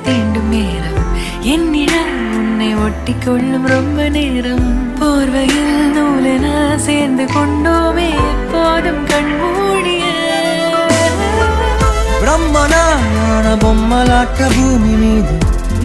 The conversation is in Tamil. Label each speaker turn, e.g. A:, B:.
A: தீண்டும் நேரம் என்னிடம் உன்னை ஒட்டி கொள்ளும் ரொம்ப நேரம் போர்வையில் நூலென சேர்ந்து கொண்டோமே எப்போதும் கண்மூடிய
B: బ్రహ్మనాన బొమ్మలాట భూమి మీద